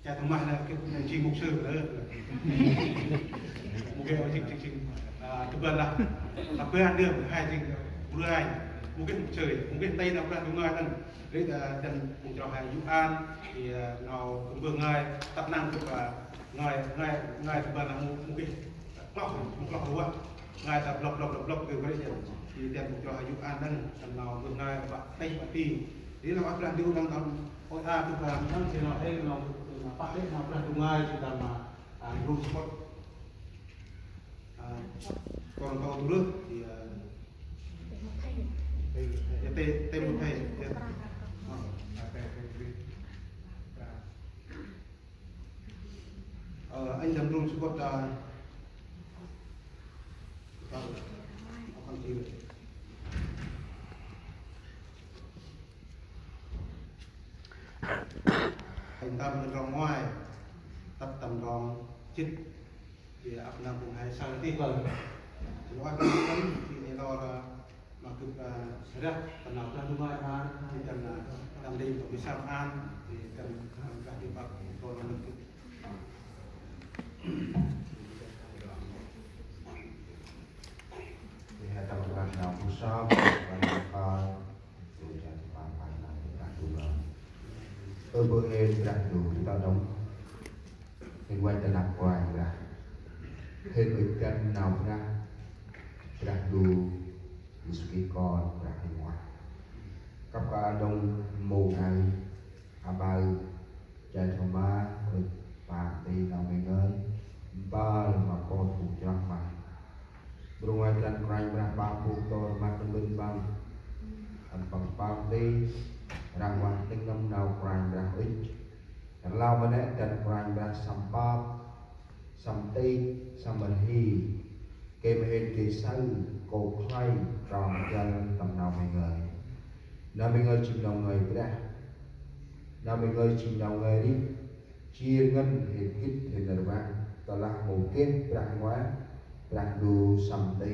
cha thằng mai là cái chi mục sư đó một cái trình tập đoàn là tập đoàn đưa hai trình đưa hai một cái trời một cái tây nào ra đúng ngay thằng đấy là thằng cùng cho hai dũng an thì nào cũng vừa ngay tập năng được và ngay tập đoàn là một cái lọc đúng không ngay tập lọc từ cái đấy thì tiền cùng cho hai dũng an đang nào vừa ngay và tây và tì đấy là các bạn đưa đang làm ôi tập đoàn đang thì nào đây nào phát đấy nào ra đúng ngay thì làm group sport còn tàu tu nước thì tên một thầy anh làm room support anh ta bên rong ngoài tập tầm rong chích thì áp năng cùng hai sang tí vời thì ngoài cái thì này lo mà cực rất phần nào ra đúng ngoài ha thì cần làm đi của sao an thì cần cả địa bạc tôi là được thì hai tập đoàn nào cũng sao và coi để cho bạn phải làm các chủ động tôi vừa hết đặt đủ chúng ta đóng thì quay trở lại ngoài là hết với chân nào ra đặt đủ cái con ra bên ngoài các bạn đông mù này bao chạy thằng ba rồi bạn đi nào mình ơi ba là mà con phụ trong mà rồi ngoài chân ranh ra ba phụ tôi mà tôi bên băng anh bằng bao đi rằng hoàn tinh năm nào ranh ra ít chẳng lao bên đấy chân ranh ra sắm ba sắm tây sắm bần hi kê mà hết kỳ sâu cổ khai tròn chân tầm nào mình người nào mình ơi chìm đầu người cái đây nào mình ơi chìm đầu người đi chia ngân thì kít thì là bạn đó là một kết rạng quá rạng đủ sầm tì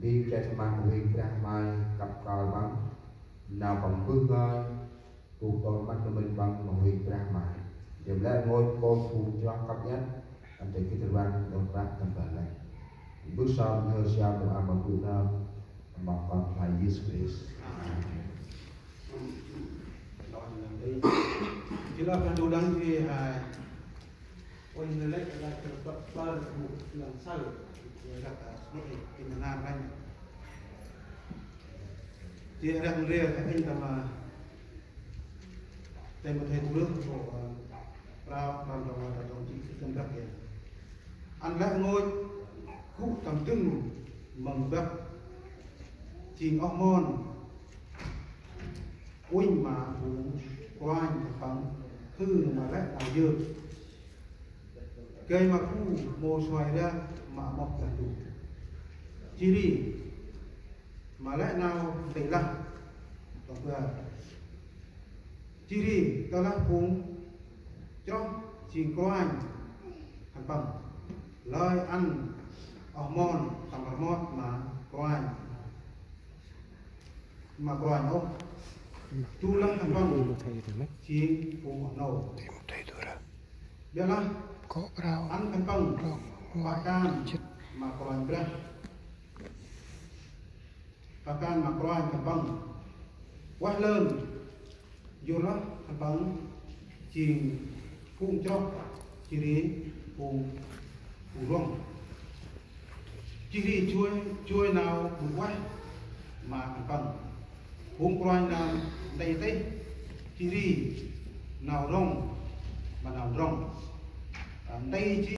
đi chạy cho mang một hình rạng mai cặp còi bắn nào bằng bước ngơi cụ tôi bắt cho mình bằng một hình rạng mai điểm lại ngôi cô phù cho cấp nhất anh thấy cái thời gian đồng bạc tầm bản này bước sau nhờ sao được ăn bằng cụ nào mà còn phải Jesus Christ chỉ là phần đồ đăng thì ôi người lấy lại cái ba là một lần sau rồi gặp cái nam anh chỉ rằng riêng anh ta mà tên một thầy tu nước của rao làm đồng chí tâm đắc hiện ăn lại ngôi khúc tầm tưng mầm bắp chỉ ngõ mòn quỳnh mà cũng quanh phẳng thư mà lại làm dược cây mà khu mồ xoài ra mà mọc là đủ chỉ đi mà lại nào phải lặng và chỉ đi ta lặng cũng trong chỉ có anh thằng bằng lời ăn hormone thằng hormone mà có anh mà có anh không tu lăng thằng bằng chỉ cũng nổ biết lắm ăn thằng bằng và can mà có anh biết và can mà có anh thằng bằng quá lớn vô lắm thằng bằng chỉ cũng cho chỉ đi cũng rong chỉ đi chui nào cũng quay mà thằng bằng cũng quay nào đầy tây chỉ đi nào rong mà nào rong đây chỉ